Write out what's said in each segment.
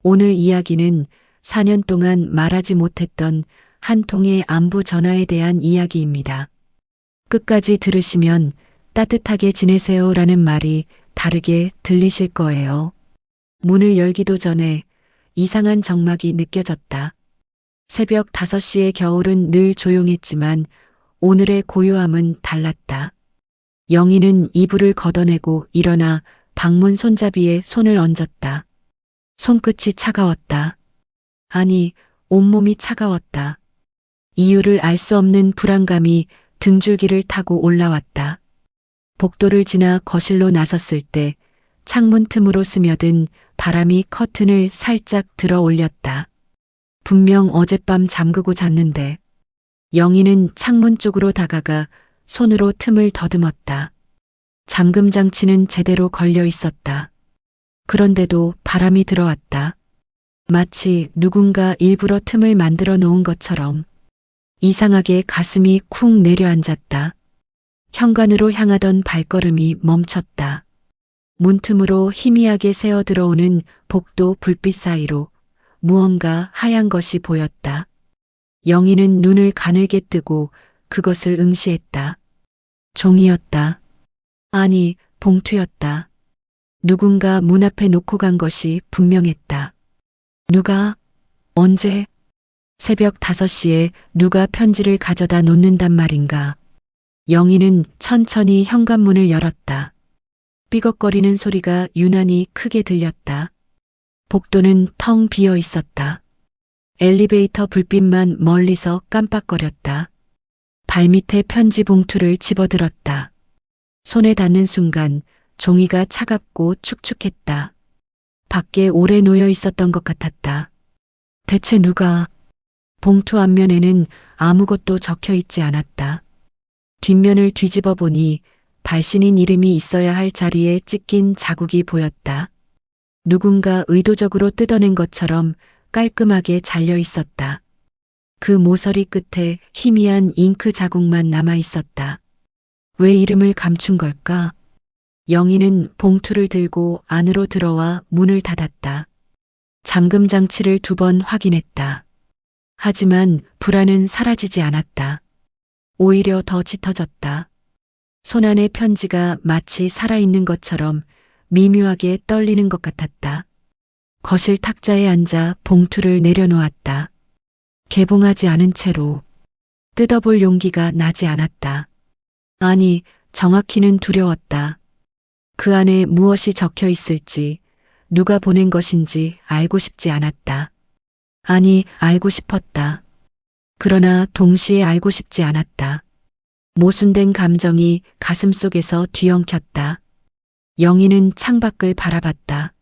오늘 이야기는 4년 동안 말하지 못했던 한 통의 안부 전화에 대한 이야기입니다. 끝까지 들으시면 따뜻하게 지내세요라는 말이 다르게 들리실 거예요. 문을 열기도 전에 이상한 정막이 느껴졌다. 새벽 5시의 겨울은 늘 조용했지만 오늘의 고요함은 달랐다. 영희는 이불을 걷어내고 일어나 방문 손잡이에 손을 얹었다. 손끝이 차가웠다. 아니, 온몸이 차가웠다. 이유를 알 수 없는 불안감이 등줄기를 타고 올라왔다. 복도를 지나 거실로 나섰을 때 창문 틈으로 스며든 바람이 커튼을 살짝 들어 올렸다. 분명 어젯밤 잠그고 잤는데. 영희는 창문 쪽으로 다가가 손으로 틈을 더듬었다. 잠금 장치는 제대로 걸려 있었다. 그런데도 바람이 들어왔다. 마치 누군가 일부러 틈을 만들어 놓은 것처럼. 이상하게 가슴이 쿵 내려앉았다. 현관으로 향하던 발걸음이 멈췄다. 문틈으로 희미하게 새어 들어오는 복도 불빛 사이로 무언가 하얀 것이 보였다. 영희는 눈을 가늘게 뜨고 그것을 응시했다. 종이였다. 아니, 봉투였다. 누군가 문 앞에 놓고 간 것이 분명했다. 누가? 언제? 새벽 5시에 누가 편지를 가져다 놓는단 말인가. 영희는 천천히 현관문을 열었다. 삐걱거리는 소리가 유난히 크게 들렸다. 복도는 텅 비어 있었다. 엘리베이터 불빛만 멀리서 깜빡거렸다. 발밑에 편지 봉투를 집어들었다. 손에 닿는 순간 종이가 차갑고 축축했다. 밖에 오래 놓여 있었던 것 같았다. 대체 누가? 봉투 앞면에는 아무것도 적혀 있지 않았다. 뒷면을 뒤집어 보니 발신인 이름이 있어야 할 자리에 찍힌 자국이 보였다. 누군가 의도적으로 뜯어낸 것처럼 깔끔하게 잘려 있었다. 그 모서리 끝에 희미한 잉크 자국만 남아 있었다. 왜 이름을 감춘 걸까? 영희는 봉투를 들고 안으로 들어와 문을 닫았다. 잠금 장치를 2번 확인했다. 하지만 불안은 사라지지 않았다. 오히려 더 짙어졌다. 손안의 편지가 마치 살아있는 것처럼 미묘하게 떨리는 것 같았다. 거실 탁자에 앉아 봉투를 내려놓았다. 개봉하지 않은 채로. 뜯어볼 용기가 나지 않았다. 아니, 정확히는 두려웠다. 그 안에 무엇이 적혀 있을지, 누가 보낸 것인지 알고 싶지 않았다. 아니, 알고 싶었다. 그러나 동시에 알고 싶지 않았다. 모순된 감정이 가슴속에서 뒤엉켰다. 영희는 창밖을 바라봤다.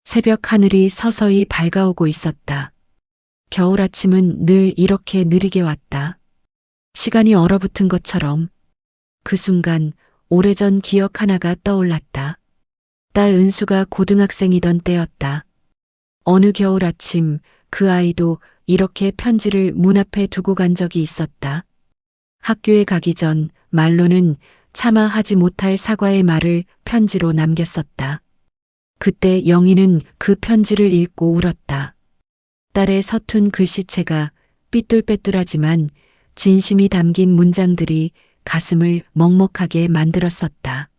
새벽 하늘이 서서히 밝아오고 있었다. 겨울 아침은 늘 이렇게 느리게 왔다. 시간이 얼어붙은 것처럼. 그 순간 오래전 기억 하나가 떠올랐다. 딸 은수가 고등학생이던 때였다. 어느 겨울 아침 그 아이도 이렇게 편지를 문 앞에 두고 간 적이 있었다. 학교에 가기 전 말로는 차마 하지 못할 사과의 말을 편지로 남겼었다. 그때 영희는 그 편지를 읽고 울었다. 딸의 서툰 글씨체가 삐뚤빼뚤하지만 진심이 담긴 문장들이 가슴을 먹먹하게 만들었었다.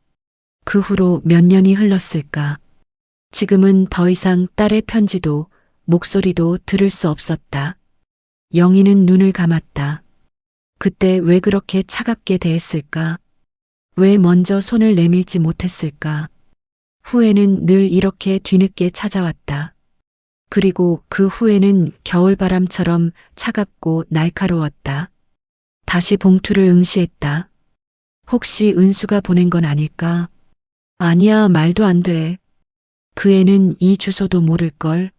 그 후로 몇 년이 흘렀을까. 지금은 더 이상 딸의 편지도 목소리도 들을 수 없었다. 영희는 눈을 감았다. 그때 왜 그렇게 차갑게 대했을까? 왜 먼저 손을 내밀지 못했을까? 후회는 늘 이렇게 뒤늦게 찾아왔다. 그리고 그 후회는 겨울바람처럼 차갑고 날카로웠다. 다시 봉투를 응시했다. 혹시 은수가 보낸 건 아닐까? 아니야, 말도 안 돼. 그 애는 이 주소도 모를걸.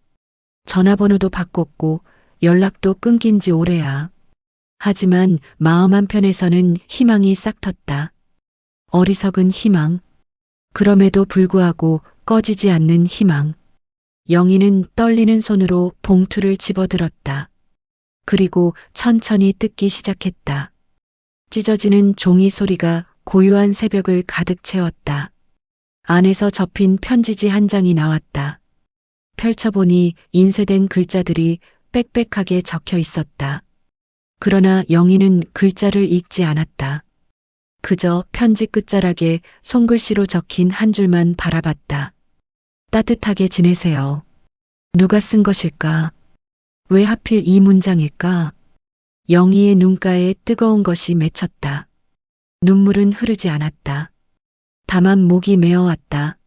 전화번호도 바꿨고 연락도 끊긴 지 오래야. 하지만 마음 한편에서는 희망이 싹 텄다. 어리석은 희망. 그럼에도 불구하고 꺼지지 않는 희망. 영희는 떨리는 손으로 봉투를 집어들었다. 그리고 천천히 뜯기 시작했다. 찢어지는 종이 소리가 고요한 새벽을 가득 채웠다. 안에서 접힌 편지지 한 장이 나왔다. 펼쳐보니 인쇄된 글자들이 빽빽하게 적혀 있었다. 그러나 영희는 글자를 읽지 않았다. 그저 편지 끝자락에 손글씨로 적힌 한 줄만 바라봤다. 따뜻하게 지내세요. 누가 쓴 것일까? 왜 하필 이 문장일까? 영희의 눈가에 뜨거운 것이 맺혔다. 눈물은 흐르지 않았다. 다만 목이 메어왔다.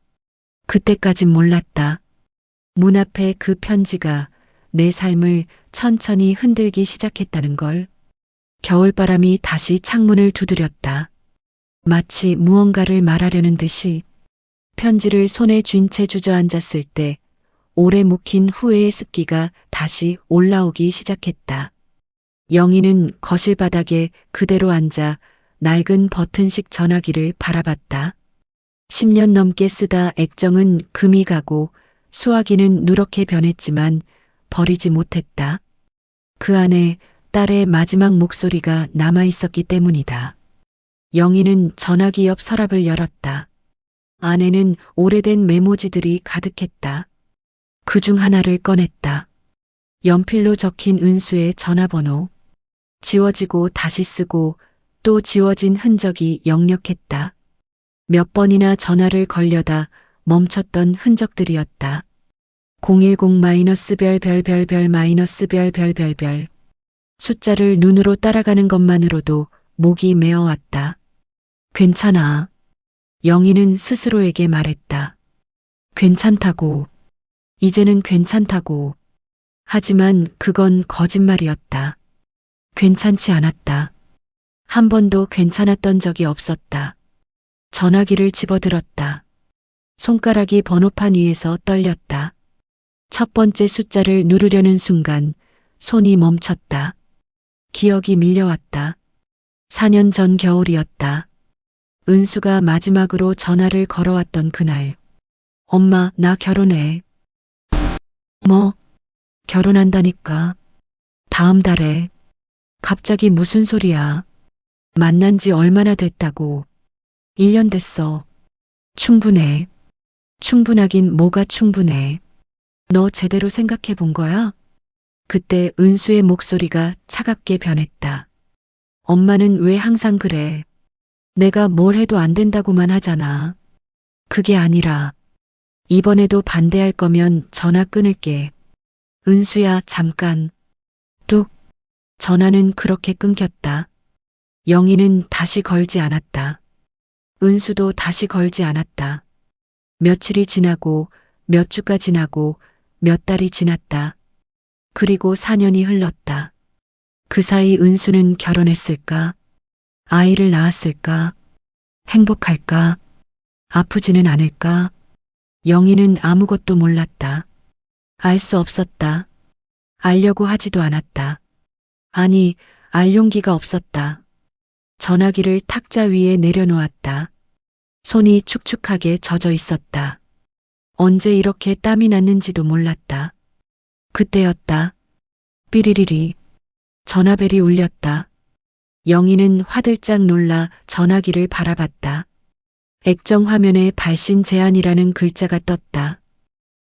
그때까진 몰랐다. 문 앞에 그 편지가 내 삶을 천천히 흔들기 시작했다는 걸. 겨울바람이 다시 창문을 두드렸다. 마치 무언가를 말하려는 듯이. 편지를 손에 쥔 채 주저앉았을 때 오래 묵힌 후회의 습기가 다시 올라오기 시작했다. 영희는 거실 바닥에 그대로 앉아 낡은 버튼식 전화기를 바라봤다. 10년 넘게 쓰다 액정은 금이 가고 수화기는 누렇게 변했지만 버리지 못했다. 그 안에 딸의 마지막 목소리가 남아 있었기 때문이다. 영희는 전화기 옆 서랍을 열었다. 안에는 오래된 메모지들이 가득했다. 그중 하나를 꺼냈다. 연필로 적힌 은수의 전화번호. 지워지고 다시 쓰고 또 지워진 흔적이 역력했다. 몇 번이나 전화를 걸려다 멈췄던 흔적들이었다. 010-별별별별-별 숫자를 눈으로 따라가는 것만으로도 목이 메어왔다. 괜찮아. 영희는 스스로에게 말했다. 괜찮다고. 이제는 괜찮다고. 하지만 그건 거짓말이었다. 괜찮지 않았다. 한 번도 괜찮았던 적이 없었다. 전화기를 집어들었다. 손가락이 번호판 위에서 떨렸다. 첫 번째 숫자를 누르려는 순간 손이 멈췄다. 기억이 밀려왔다. 4년 전 겨울이었다. 은수가 마지막으로 전화를 걸어왔던 그날. 엄마, 나 결혼해. 뭐? 결혼한다니까. 다음 달에. 갑자기 무슨 소리야. 만난 지 얼마나 됐다고. 1년 됐어. 충분해. 충분하긴 뭐가 충분해. 너 제대로 생각해 본 거야? 그때 은수의 목소리가 차갑게 변했다. 엄마는 왜 항상 그래? 내가 뭘 해도 안 된다고만 하잖아. 그게 아니라 이번에도 반대할 거면 전화 끊을게. 은수야, 잠깐. 뚝. 전화는 그렇게 끊겼다. 영희는 다시 걸지 않았다. 은수도 다시 걸지 않았다. 며칠이 지나고 몇 주가 지나고 몇 달이 지났다. 그리고 4년이 흘렀다. 그 사이 은수는 결혼했을까? 아이를 낳았을까? 행복할까? 아프지는 않을까? 영희는 아무것도 몰랐다. 알 수 없었다. 알려고 하지도 않았다. 아니, 알 용기가 없었다. 전화기를 탁자 위에 내려놓았다. 손이 축축하게 젖어 있었다. 언제 이렇게 땀이 났는지도 몰랐다. 그때였다. 삐리리리. 전화벨이 울렸다. 영희는 화들짝 놀라 전화기를 바라봤다. 액정 화면에 발신 제한이라는 글자가 떴다.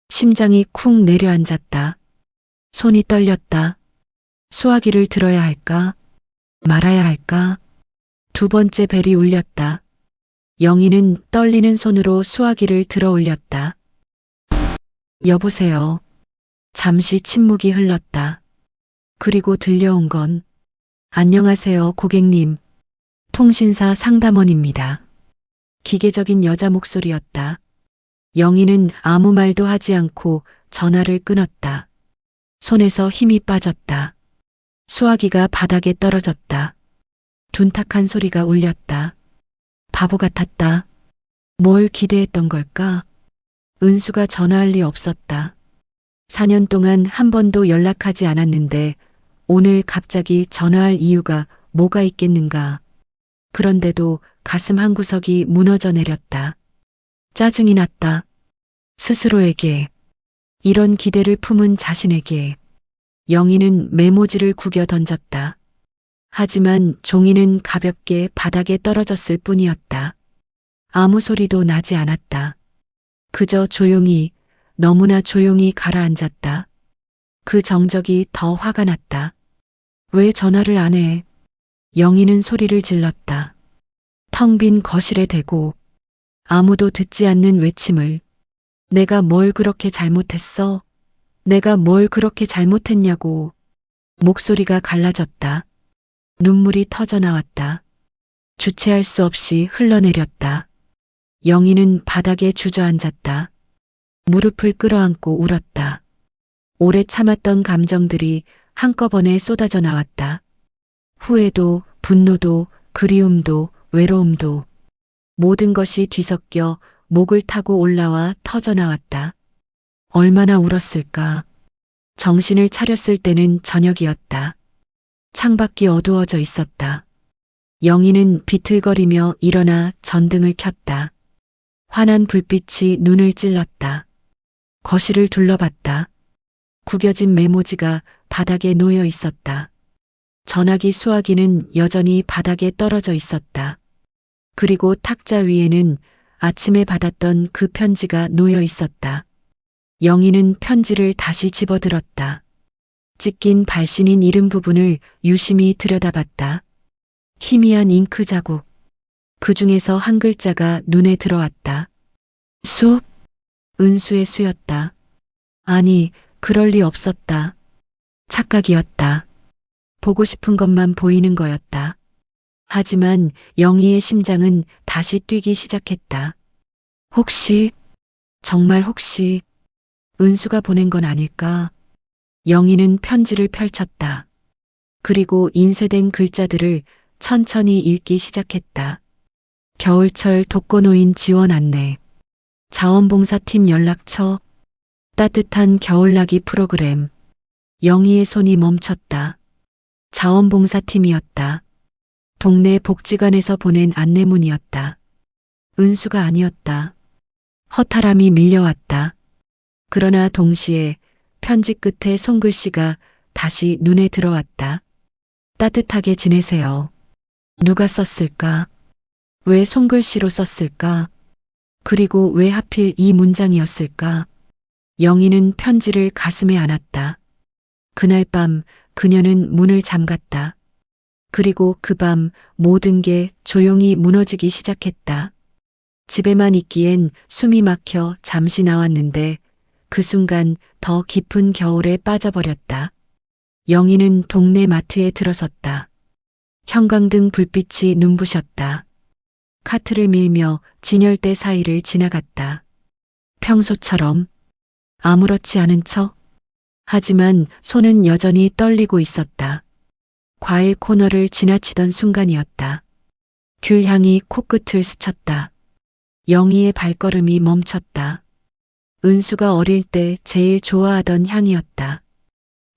심장이 쿵 내려앉았다. 손이 떨렸다. 수화기를 들어야 할까? 말아야 할까? 두 번째 벨이 울렸다. 영희는 떨리는 손으로 수화기를 들어 올렸다. 여보세요. 잠시 침묵이 흘렀다. 그리고 들려온 건 안녕하세요, 고객님. 통신사 상담원입니다. 기계적인 여자 목소리였다. 영희는 아무 말도 하지 않고 전화를 끊었다. 손에서 힘이 빠졌다. 수화기가 바닥에 떨어졌다. 둔탁한 소리가 울렸다. 바보 같았다. 뭘 기대했던 걸까? 은수가 전화할 리 없었다. 4년 동안 한 번도 연락하지 않았는데 오늘 갑자기 전화할 이유가 뭐가 있겠는가. 그런데도 가슴 한구석이 무너져 내렸다. 짜증이 났다. 스스로에게. 이런 기대를 품은 자신에게. 영희는 메모지를 구겨 던졌다. 하지만 종이는 가볍게 바닥에 떨어졌을 뿐이었다. 아무 소리도 나지 않았다. 그저 조용히 너무나 조용히 가라앉았다. 그 정적이 더 화가 났다. 왜 전화를 안 해? 영희는 소리를 질렀다. 텅 빈 거실에 대고 아무도 듣지 않는 외침을. 내가 뭘 그렇게 잘못했어? 내가 뭘 그렇게 잘못했냐고. 목소리가 갈라졌다. 눈물이 터져 나왔다. 주체할 수 없이 흘러내렸다. 영희는 바닥에 주저앉았다. 무릎을 끌어안고 울었다. 오래 참았던 감정들이 한꺼번에 쏟아져 나왔다. 후회도, 분노도, 그리움도, 외로움도. 모든 것이 뒤섞여 목을 타고 올라와 터져 나왔다. 얼마나 울었을까. 정신을 차렸을 때는 저녁이었다. 창밖이 어두워져 있었다. 영희는 비틀거리며 일어나 전등을 켰다. 환한 불빛이 눈을 찔렀다. 거실을 둘러봤다. 구겨진 메모지가 바닥에 놓여 있었다. 전화기 수화기는 여전히 바닥에 떨어져 있었다. 그리고 탁자 위에는 아침에 받았던 그 편지가 놓여 있었다. 영희는 편지를 다시 집어들었다. 찢긴 발신인 이름 부분을 유심히 들여다봤다. 희미한 잉크 자국. 그 중에서 한 글자가 눈에 들어왔다. 수? 은수의 수였다. 아니, 그럴 리 없었다. 착각이었다. 보고 싶은 것만 보이는 거였다. 하지만 영희의 심장은 다시 뛰기 시작했다. 혹시, 정말 혹시, 은수가 보낸 건 아닐까? 영희는 편지를 펼쳤다. 그리고 인쇄된 글자들을 천천히 읽기 시작했다. 겨울철 독거노인 지원 안내. 자원봉사팀 연락처. 따뜻한 겨울나기 프로그램. 영희의 손이 멈췄다. 자원봉사팀이었다. 동네 복지관에서 보낸 안내문이었다. 은수가 아니었다. 허탈함이 밀려왔다. 그러나 동시에 편지 끝에 손글씨가 다시 눈에 들어왔다. 따뜻하게 지내세요. 누가 썼을까? 왜 손글씨로 썼을까? 그리고 왜 하필 이 문장이었을까? 영희는 편지를 가슴에 안았다. 그날 밤 그녀는 문을 잠갔다. 그리고 그 밤 모든 게 조용히 무너지기 시작했다. 집에만 있기엔 숨이 막혀 잠시 나왔는데 그 순간 더 깊은 겨울에 빠져버렸다. 영희는 동네 마트에 들어섰다. 형광등 불빛이 눈부셨다. 카트를 밀며 진열대 사이를 지나갔다. 평소처럼 아무렇지 않은 척. 하지만 손은 여전히 떨리고 있었다. 과일 코너를 지나치던 순간이었다. 귤 향이 코끝을 스쳤다. 영희의 발걸음이 멈췄다. 은수가 어릴 때 제일 좋아하던 향이었다.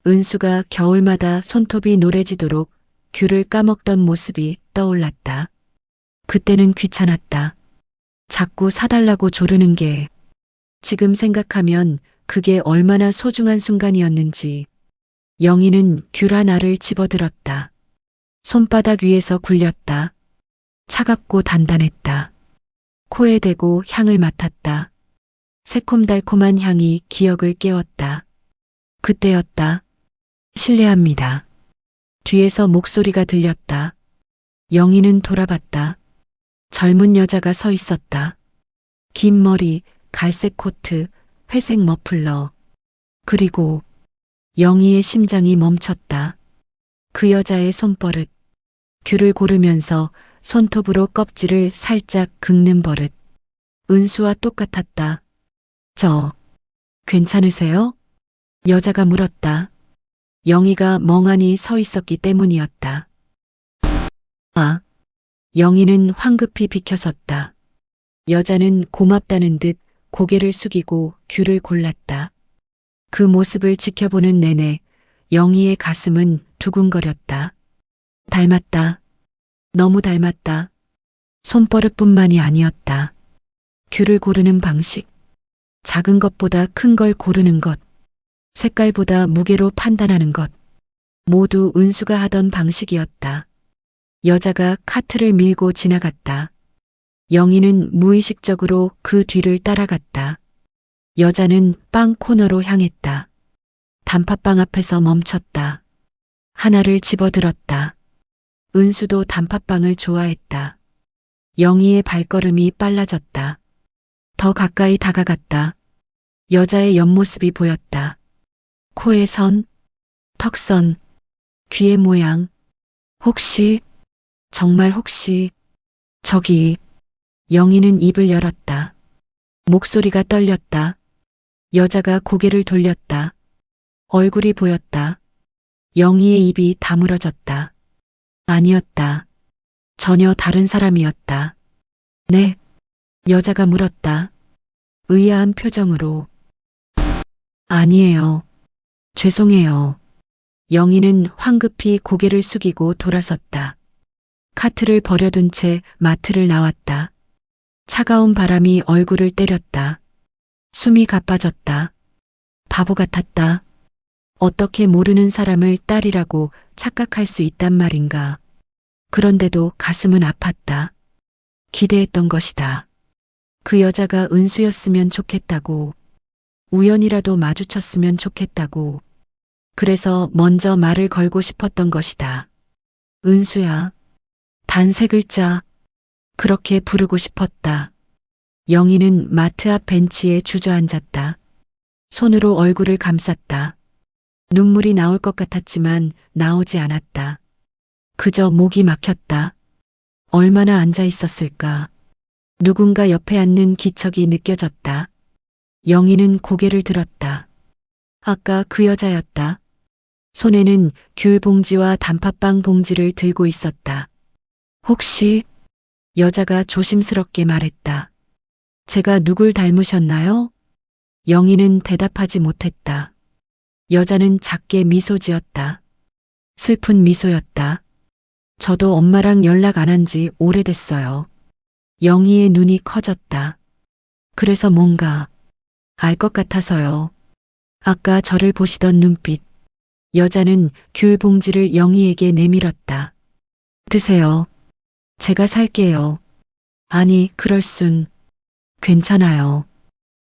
은수가 겨울마다 손톱이 노래지도록 귤을 까먹던 모습이 떠올랐다. 그때는 귀찮았다. 자꾸 사달라고 조르는 게. 지금 생각하면 그게 얼마나 소중한 순간이었는지. 영희는 귤 하나를 집어들었다. 손바닥 위에서 굴렸다. 차갑고 단단했다. 코에 대고 향을 맡았다. 새콤달콤한 향이 기억을 깨웠다. 그때였다. 실례합니다. 뒤에서 목소리가 들렸다. 영희는 돌아봤다. 젊은 여자가 서 있었다. 긴 머리, 갈색 코트, 회색 머플러. 그리고 영희의 심장이 멈췄다. 그 여자의 손버릇. 귤을 고르면서 손톱으로 껍질을 살짝 긁는 버릇. 은수와 똑같았다. 괜찮으세요? 여자가 물었다. 영희가 멍하니 서 있었기 때문이었다. 영희는 황급히 비켜섰다. 여자는 고맙다는 듯 고개를 숙이고 귤을 골랐다. 그 모습을 지켜보는 내내 영희의 가슴은 두근거렸다. 닮았다. 너무 닮았다. 손버릇뿐만이 아니었다. 귤을 고르는 방식. 작은 것보다 큰 걸 고르는 것. 색깔보다 무게로 판단하는 것. 모두 은수가 하던 방식이었다. 여자가 카트를 밀고 지나갔다. 영희는 무의식적으로 그 뒤를 따라갔다. 여자는 빵 코너로 향했다. 단팥빵 앞에서 멈췄다. 하나를 집어들었다. 은수도 단팥빵을 좋아했다. 영희의 발걸음이 빨라졌다. 더 가까이 다가갔다. 여자의 옆모습이 보였다. 코의 선, 턱선, 귀의 모양. 혹시, 정말 혹시, 저기, 영희는 입을 열었다. 목소리가 떨렸다. 여자가 고개를 돌렸다. 얼굴이 보였다. 영희의 입이 다물어졌다. 아니었다. 전혀 다른 사람이었다. 네? 여자가 물었다. 의아한 표정으로. 아니에요. 죄송해요. 영희는 황급히 고개를 숙이고 돌아섰다. 카트를 버려둔 채 마트를 나왔다. 차가운 바람이 얼굴을 때렸다. 숨이 가빠졌다. 바보 같았다. 어떻게 모르는 사람을 딸이라고 착각할 수 있단 말인가. 그런데도 가슴은 아팠다. 기대했던 것이다. 그 여자가 은수였으면 좋겠다고. 우연이라도 마주쳤으면 좋겠다고. 그래서 먼저 말을 걸고 싶었던 것이다. 은수야. 단 3글자. 그렇게 부르고 싶었다. 영희는 마트 앞 벤치에 주저앉았다. 손으로 얼굴을 감쌌다. 눈물이 나올 것 같았지만 나오지 않았다. 그저 목이 막혔다. 얼마나 앉아 있었을까. 누군가 옆에 앉는 기척이 느껴졌다. 영희는 고개를 들었다. 아까 그 여자였다. 손에는 귤 봉지와 단팥빵 봉지를 들고 있었다. 혹시? 여자가 조심스럽게 말했다. 제가 누굴 닮으셨나요? 영희는 대답하지 못했다. 여자는 작게 미소 지었다. 슬픈 미소였다. 저도 엄마랑 연락 안 한 지 오래됐어요. 영희의 눈이 커졌다. 그래서 뭔가 알 것 같아서요. 아까 저를 보시던 눈빛. 여자는 귤 봉지를 영희에게 내밀었다. 드세요. 제가 살게요. 아니, 그럴 순. 괜찮아요.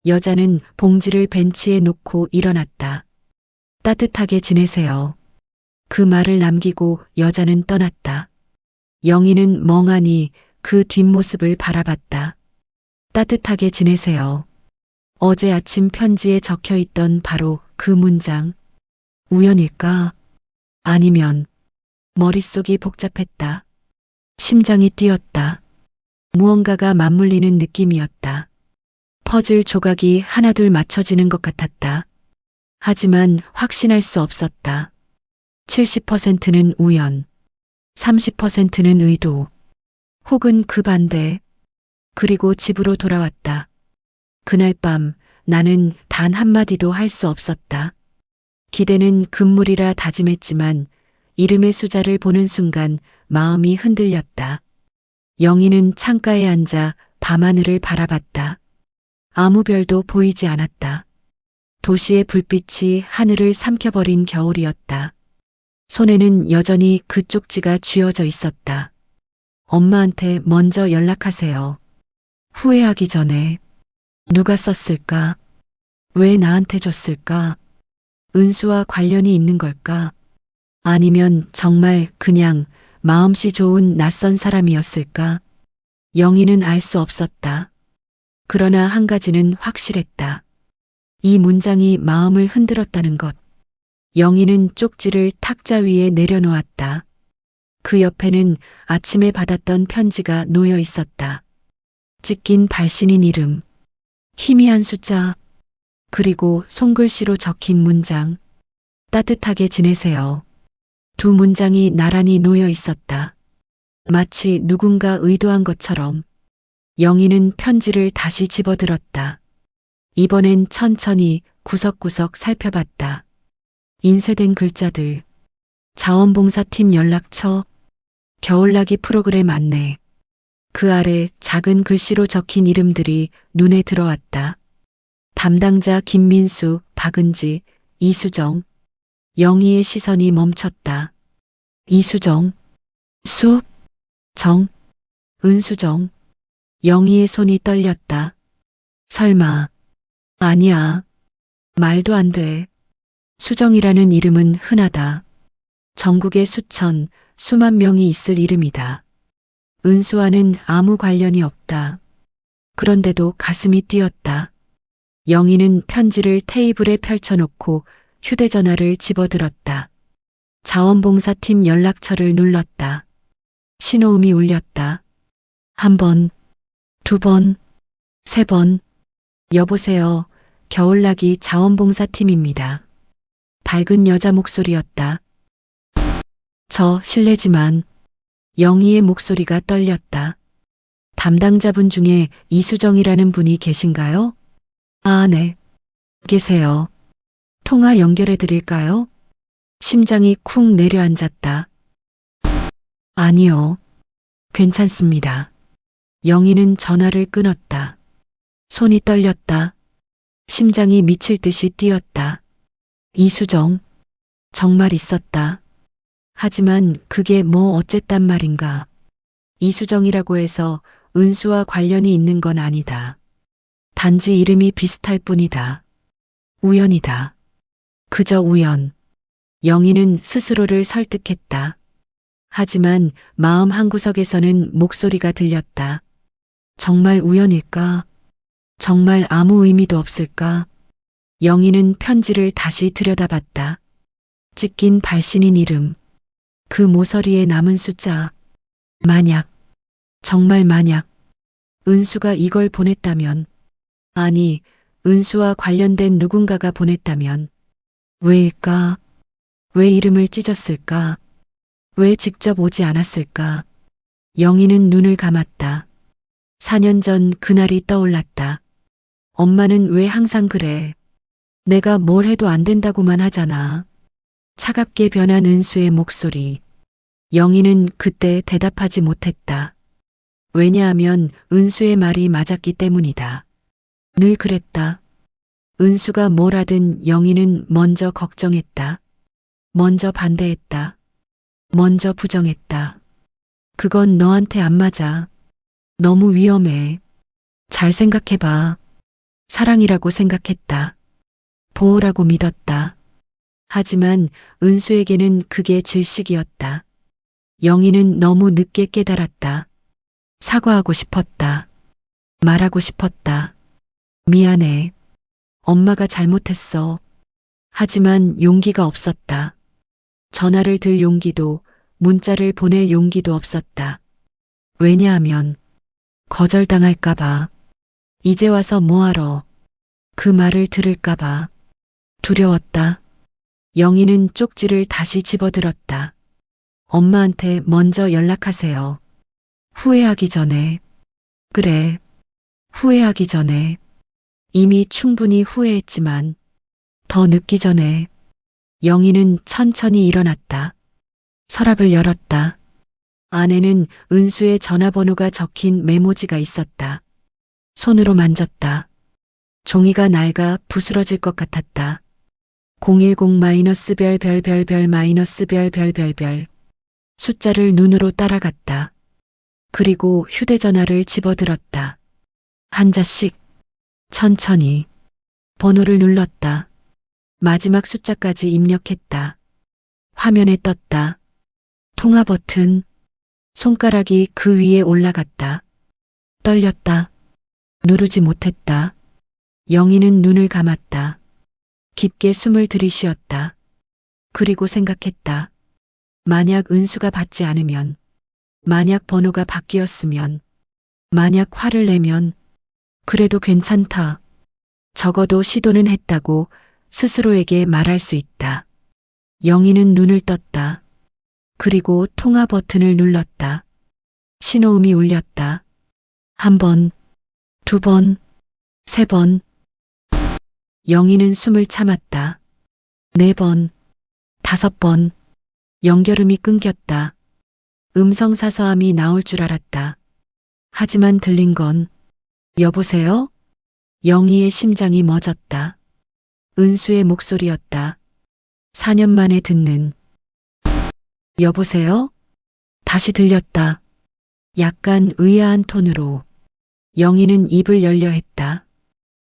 여자는 봉지를 벤치에 놓고 일어났다. 따뜻하게 지내세요. 그 말을 남기고 여자는 떠났다. 영희는 멍하니 그 뒷모습을 바라봤다. 따뜻하게 지내세요. 어제 아침 편지에 적혀 있던 바로 그 문장. 우연일까? 아니면 머릿속이 복잡했다. 심장이 뛰었다. 무언가가 맞물리는 느낌이었다. 퍼즐 조각이 하나둘 맞춰지는 것 같았다. 하지만 확신할 수 없었다. 70%는 우연, 30%는 의도, 혹은 그 반대. 그리고 집으로 돌아왔다. 그날 밤 나는 단 한마디도 할 수 없었다. 기대는 금물이라 다짐했지만 이름의 숫자를 보는 순간 마음이 흔들렸다. 영희는 창가에 앉아 밤하늘을 바라봤다. 아무 별도 보이지 않았다. 도시의 불빛이 하늘을 삼켜버린 겨울이었다. 손에는 여전히 그 쪽지가 쥐어져 있었다. 엄마한테 먼저 연락하세요. 후회하기 전에. 누가 썼을까? 왜 나한테 줬을까? 은수와 관련이 있는 걸까? 아니면 정말 그냥 마음씨 좋은 낯선 사람이었을까? 영희는 알 수 없었다. 그러나 한 가지는 확실했다. 이 문장이 마음을 흔들었다는 것. 영희는 쪽지를 탁자 위에 내려놓았다. 그 옆에는 아침에 받았던 편지가 놓여 있었다. 찢긴 발신인 이름, 희미한 숫자, 그리고 손글씨로 적힌 문장. 따뜻하게 지내세요. 두 문장이 나란히 놓여 있었다. 마치 누군가 의도한 것처럼. 영희는 편지를 다시 집어들었다. 이번엔 천천히 구석구석 살펴봤다. 인쇄된 글자들, 자원봉사팀 연락처, 겨울나기 프로그램 안내. 그 아래 작은 글씨로 적힌 이름들이 눈에 들어왔다. 담당자 김민수, 박은지, 이수정. 영희의 시선이 멈췄다. 이수정, 수, 정, 은수정. 영희의 손이 떨렸다. 설마 아니야. 말도 안 돼. 수정이라는 이름은 흔하다. 전국에 수천, 수만 명이 있을 이름이다. 은수와는 아무 관련이 없다. 그런데도 가슴이 뛰었다. 영희는 편지를 테이블에 펼쳐놓고 휴대전화를 집어들었다. 자원봉사팀 연락처를 눌렀다. 신호음이 울렸다. 한 번, 두 번, 세 번. 여보세요. 겨울나기 자원봉사팀입니다. 밝은 여자 목소리였다. 저 실례지만 영희의 목소리가 떨렸다. 담당자분 중에 이수정이라는 분이 계신가요? 아, 네. 계세요. 통화 연결해 드릴까요? 심장이 쿵 내려앉았다. 아니요. 괜찮습니다. 영희는 전화를 끊었다. 손이 떨렸다. 심장이 미칠 듯이 뛰었다. 이수정. 정말 있었다. 하지만 그게 뭐 어쨌단 말인가. 이수정이라고 해서 은수와 관련이 있는 건 아니다. 단지 이름이 비슷할 뿐이다. 우연이다. 그저 우연. 영희는 스스로를 설득했다. 하지만 마음 한구석에서는 목소리가 들렸다. 정말 우연일까? 정말 아무 의미도 없을까? 영희는 편지를 다시 들여다봤다. 찢긴 발신인 이름. 그 모서리에 남은 숫자. 만약, 정말 만약, 은수가 이걸 보냈다면, 아니, 은수와 관련된 누군가가 보냈다면, 왜일까? 왜 이름을 찢었을까? 왜 직접 오지 않았을까? 영희는 눈을 감았다. 4년 전 그날이 떠올랐다. 엄마는 왜 항상 그래? 내가 뭘 해도 안 된다고만 하잖아. 차갑게 변한 은수의 목소리. 영희는 그때 대답하지 못했다. 왜냐하면 은수의 말이 맞았기 때문이다. 늘 그랬다. 은수가 뭘 하든 영희는 먼저 걱정했다. 먼저 반대했다. 먼저 부정했다. 그건 너한테 안 맞아. 너무 위험해. 잘 생각해봐. 사랑이라고 생각했다. 보호라고 믿었다. 하지만 은수에게는 그게 질식이었다. 영희는 너무 늦게 깨달았다. 사과하고 싶었다. 말하고 싶었다. 미안해. 엄마가 잘못했어. 하지만 용기가 없었다. 전화를 들 용기도, 문자를 보낼 용기도 없었다. 왜냐하면 거절당할까봐. 이제 와서 뭐하러. 그 말을 들을까봐. 두려웠다. 영희는 쪽지를 다시 집어들었다. 엄마한테 먼저 연락하세요. 후회하기 전에. 그래. 후회하기 전에. 이미 충분히 후회했지만 더 늦기 전에. 영희는 천천히 일어났다. 서랍을 열었다. 안에는 은수의 전화번호가 적힌 메모지가 있었다. 손으로 만졌다. 종이가 낡아 부스러질 것 같았다. 010-별별별별-별별 숫자를 눈으로 따라갔다. 그리고 휴대전화를 집어들었다. 한 자씩 천천히 번호를 눌렀다. 마지막 숫자까지 입력했다. 화면에 떴다. 통화 버튼. 손가락이 그 위에 올라갔다. 떨렸다. 누르지 못했다. 영희는 눈을 감았다. 깊게 숨을 들이쉬었다. 그리고 생각했다. 만약 은수가 받지 않으면, 만약 번호가 바뀌었으면, 만약 화를 내면, 그래도 괜찮다. 적어도 시도는 했다고 스스로에게 말할 수 있다. 영희는 눈을 떴다. 그리고 통화 버튼을 눌렀다. 신호음이 울렸다. 한 번, 두 번, 세 번. 영희는 숨을 참았다. 4번, 5번. 연결음이 끊겼다. 음성사서함이 나올 줄 알았다. 하지만 들린 건 여보세요? 영희의 심장이 멎었다. 은수의 목소리였다. 4년 만에 듣는 여보세요? 다시 들렸다. 약간 의아한 톤으로. 영희는 입을 열려 했다.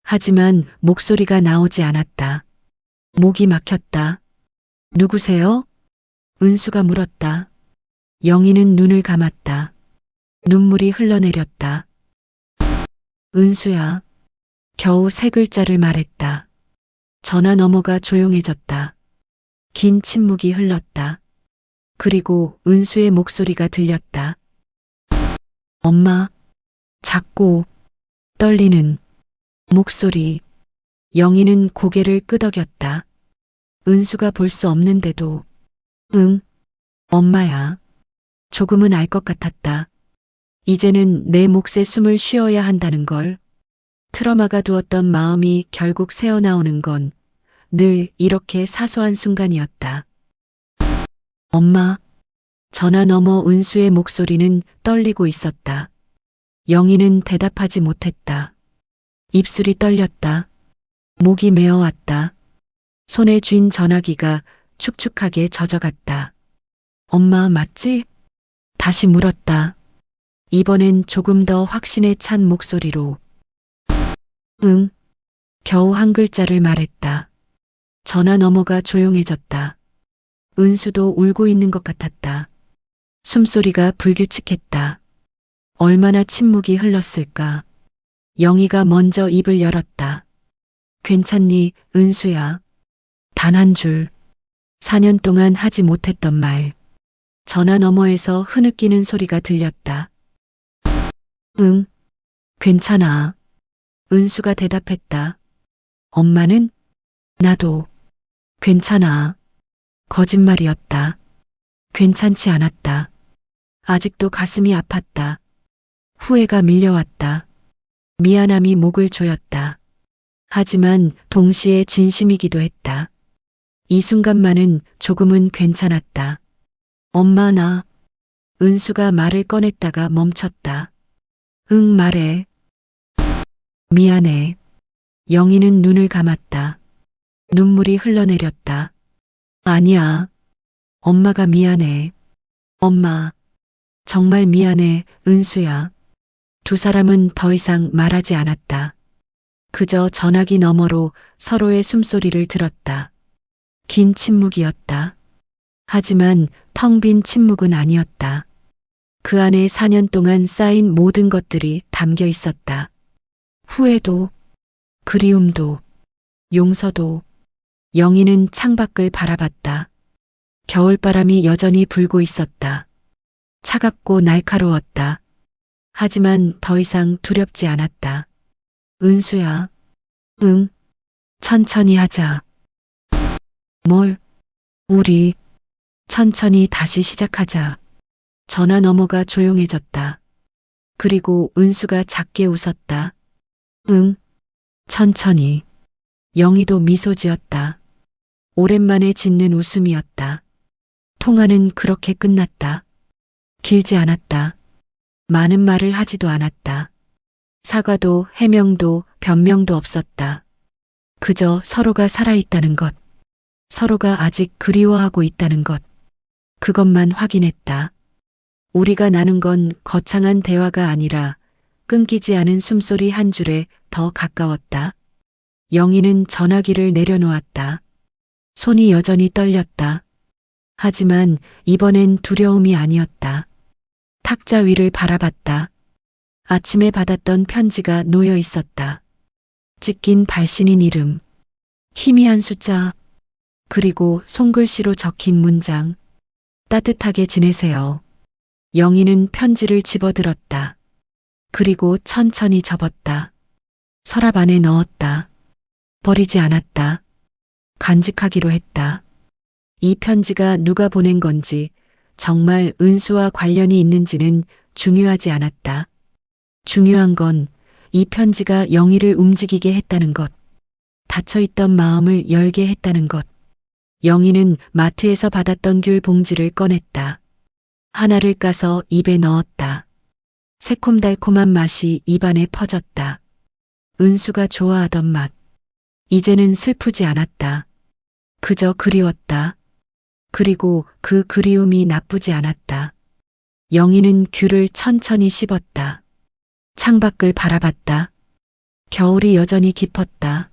하지만 목소리가 나오지 않았다. 목이 막혔다. 누구세요? 은수가 물었다. 영희는 눈을 감았다. 눈물이 흘러내렸다. 은수야. 겨우 세 글자를 말했다. 전화 너머가 조용해졌다. 긴 침묵이 흘렀다. 그리고 은수의 목소리가 들렸다. 엄마. 작고 떨리는 목소리. 영희는 고개를 끄덕였다. 은수가 볼 수 없는데도 응, 엄마야. 조금은 알 것 같았다. 이제는 내 몫에 숨을 쉬어야 한다는 걸. 트라우마가 두었던 마음이 결국 새어나오는 건 늘 이렇게 사소한 순간이었다. 엄마. 전화 너머 은수의 목소리는 떨리고 있었다. 영희는 대답하지 못했다. 입술이 떨렸다. 목이 메어왔다. 손에 쥔 전화기가 축축하게 젖어갔다. 엄마 맞지? 다시 물었다. 이번엔 조금 더 확신에 찬 목소리로. 응. 겨우 한 글자를 말했다. 전화 너머가 조용해졌다. 은수도 울고 있는 것 같았다. 숨소리가 불규칙했다. 얼마나 침묵이 흘렀을까. 영희가 먼저 입을 열었다. 괜찮니, 은수야. 단 한 줄. 4년 동안 하지 못했던 말. 전화 너머에서 흐느끼는 소리가 들렸다. 응, 괜찮아. 은수가 대답했다. 엄마는? 나도. 괜찮아. 거짓말이었다. 괜찮지 않았다. 아직도 가슴이 아팠다. 후회가 밀려왔다. 미안함이 목을 조였다. 하지만 동시에 진심이기도 했다. 이 순간만은 조금은 괜찮았다. 엄마 나. 은수가 말을 꺼냈다가 멈췄다. 응 말해. 미안해. 영희는 눈을 감았다. 눈물이 흘러내렸다. 아니야. 엄마가 미안해. 엄마. 정말 미안해, 은수야. 두 사람은 더 이상 말하지 않았다. 그저 전화기 너머로 서로의 숨소리를 들었다. 긴 침묵이었다. 하지만 텅 빈 침묵은 아니었다. 그 안에 4년 동안 쌓인 모든 것들이 담겨 있었다. 후회도, 그리움도, 용서도. 영희는 창밖을 바라봤다. 겨울바람이 여전히 불고 있었다. 차갑고 날카로웠다. 하지만 더 이상 두렵지 않았다. 은수야. 응. 천천히 하자. 뭘? 우리. 천천히 다시 시작하자. 전화 너머가 조용해졌다. 그리고 은수가 작게 웃었다. 응. 천천히. 영희도 미소 지었다. 오랜만에 짓는 웃음이었다. 통화는 그렇게 끝났다. 길지 않았다. 많은 말을 하지도 않았다. 사과도 해명도 변명도 없었다. 그저 서로가 살아있다는 것, 서로가 아직 그리워하고 있다는 것, 그것만 확인했다. 우리가 나눈 건 거창한 대화가 아니라 끊기지 않은 숨소리 한 줄에 더 가까웠다. 영희는 전화기를 내려놓았다. 손이 여전히 떨렸다. 하지만 이번엔 두려움이 아니었다. 탁자 위를 바라봤다. 아침에 받았던 편지가 놓여 있었다. 찢긴 발신인 이름, 희미한 숫자, 그리고 손글씨로 적힌 문장. 따뜻하게 지내세요. 영희는 편지를 집어들었다. 그리고 천천히 접었다. 서랍 안에 넣었다. 버리지 않았다. 간직하기로 했다. 이 편지가 누가 보낸 건지, 정말 은수와 관련이 있는지는 중요하지 않았다. 중요한 건 이 편지가 영희를 움직이게 했다는 것, 닫혀있던 마음을 열게 했다는 것. 영희는 마트에서 받았던 귤 봉지를 꺼냈다. 하나를 까서 입에 넣었다. 새콤달콤한 맛이 입안에 퍼졌다. 은수가 좋아하던 맛. 이제는 슬프지 않았다. 그저 그리웠다. 그리고 그 그리움이 나쁘지 않았다. 영희는 귤을 천천히 씹었다. 창밖을 바라봤다. 겨울이 여전히 깊었다.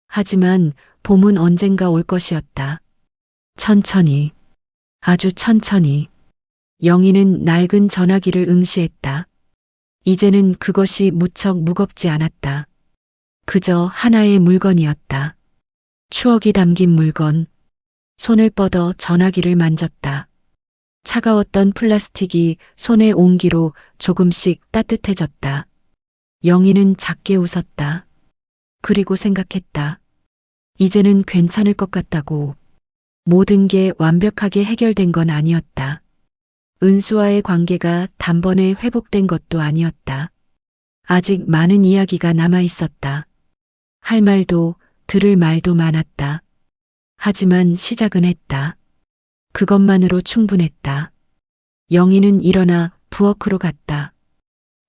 하지만 봄은 언젠가 올 것이었다. 천천히, 아주 천천히. 영희는 낡은 전화기를 응시했다. 이제는 그것이 무척 무겁지 않았다. 그저 하나의 물건이었다. 추억이 담긴 물건. 손을 뻗어 전화기를 만졌다. 차가웠던 플라스틱이 손의 온기로 조금씩 따뜻해졌다. 영희는 작게 웃었다. 그리고 생각했다. 이제는 괜찮을 것 같다고. 모든 게 완벽하게 해결된 건 아니었다. 은수와의 관계가 단번에 회복된 것도 아니었다. 아직 많은 이야기가 남아 있었다. 할 말도 들을 말도 많았다. 하지만 시작은 했다. 그것만으로 충분했다. 영희는 일어나 부엌으로 갔다.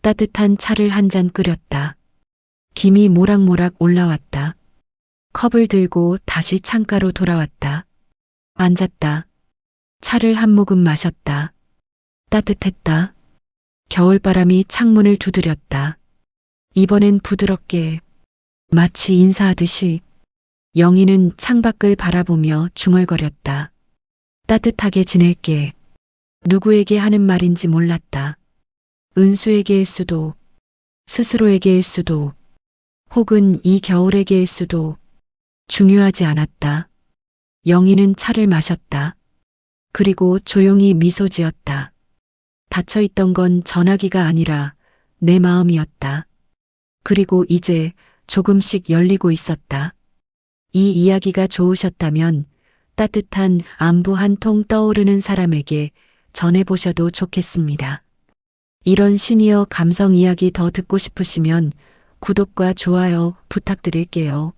따뜻한 차를 한 잔 끓였다. 김이 모락모락 올라왔다. 컵을 들고 다시 창가로 돌아왔다. 앉았다. 차를 한 모금 마셨다. 따뜻했다. 겨울바람이 창문을 두드렸다. 이번엔 부드럽게, 마치 인사하듯이. 영희는 창밖을 바라보며 중얼거렸다. 따뜻하게 지낼게. 누구에게 하는 말인지 몰랐다. 은수에게일 수도, 스스로에게일 수도, 혹은 이 겨울에게일 수도 중요하지 않았다. 영희는 차를 마셨다. 그리고 조용히 미소 지었다. 닫혀있던 건 전화기가 아니라 내 마음이었다. 그리고 이제 조금씩 열리고 있었다. 이 이야기가 좋으셨다면 따뜻한 안부 한 통 떠오르는 사람에게 전해보셔도 좋겠습니다. 이런 시니어 감성 이야기 더 듣고 싶으시면 구독과 좋아요 부탁드릴게요.